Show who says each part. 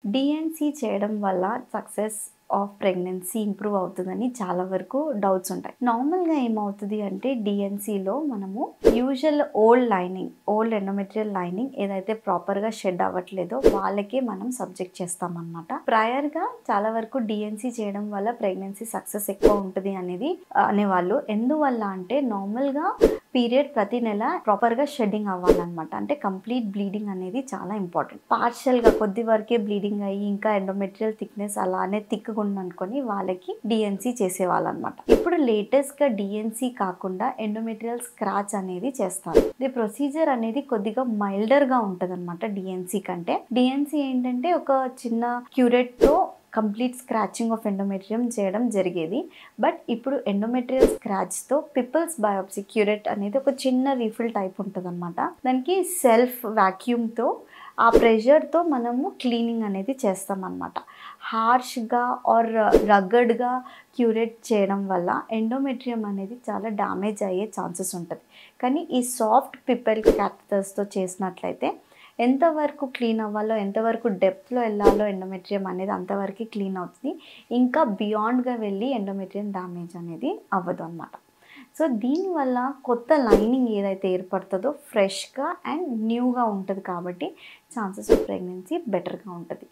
Speaker 1: డీఎన్సీ చేయడం వల్ల success of pregnancy improve అవుతుందని చాలా వరకు డౌట్స్ ఉంటాయి. నార్మల్‌గా ఏమవుతది అంటే డీఎన్సీలో మనము యూజువల్ ఓల్డ్ ఎండోమెట్రియల్ లైనింగ్ ఏదైతే ప్రాపర్‌గా షెడ్ అవ్వట్లేదో వాళ్ళకే మనం సబ్జెక్ట్ చేస్తామన్నమాట. ప్రయర్‌గా చాలా వరకు డీఎన్సీ చేయడం వల్ల ప్రెగ్నెన్సీ సక్సెస్ ఎక్కువ ఉంటది అనేది అనేవాళ్ళు. ఎందువల్ల అంటే నార్మల్‌గా పీరియడ్ ప్రతి నెల ప్రాపర్‌గా షెడ్డింగ్ అవ్వాలన్నమాట. అంటే కంప్లీట్ బ్లీడింగ్ అనేది చాలా ఇంపార్టెంట్. పార్షియల్‌గా కొద్ది వరకే బ్లీడింగ్ అయ్యి ఇంకా ఎండోమెట్రియల్ థిక్‌నెస్ అలానే థిక్‌గా ఉందనుకోని వాళ్ళకి డీఎన్సీ చేసేవాళ్ళన్నమాట. ఇప్పుడు లేటెస్ట్‌గా డీఎన్సీ కాకుండా ఎండోమెట్రియల్ స్క్రాచ్ అనేది చేస్తారు. ఈ ప్రొసీజర్ అనేది కొద్దిగా మైల్డర్‌గా ఉంటదన్నమాట డీఎన్సీ కంటే. డీఎన్సీ ఏంటంటే ఒక చిన్న క్యూరెట్‌తో కంప్లీట్ స్క్రాచింగ్ ఆఫ్ ఎండోమెట్రియం చేయడం జరిగేది. బట్ ఇప్పుడు ఎండోమెట్రియల్ స్క్రాచ్‌తో పిపుల్స్ బయాప్సీ క్యూరెట్ అనేది ఒక చిన్న రీఫిల్ టైప్ ఉంటదన్నమాట. దానికి సెల్ఫ్ వాక్యూమ్‌తో ఆ ప్రెషర్‌తో మనము క్లీనింగ్ అనేది చేస్తామన్నమాట. హార్ష్‌గా ఆర్ రగ్గడ్‌గా క్యూరేట్ చేయడం వల్ల ఎండోమెట్రియం అనేది చాలా డ్యామేజ్ అయ్యే ఛాన్సెస్ ఉంటది. కానీ ఈ సాఫ్ట్ పిపెల్ క్యాథెటర్స్‌తో చేసినట్లయితే ఎంతవరకు క్లీన్ అవ్వాలో, ఎంతవరకు డెప్త్‌లో ఎళ్ళాలో ఎండోమెట్రియం అనేది అంతవరకే క్లీన్ అవుతది. ఇంకా బియాండ్‌గా వెళ్ళి ఎండోమెట్రియం డ్యామేజ్ అనేది అవ్వదు అన్నమాట. సో, దీనివల్ల కొత్త లైనింగ్ ఏదైతే ఏర్పడుతదో ఫ్రెష్‌గా అండ్ న్యూగా ఉంటది కాబట్టి ఛాన్సెస్ ఆఫ్ ప్రెగ్నెన్సీ బెటర్‌గా ఉంటది.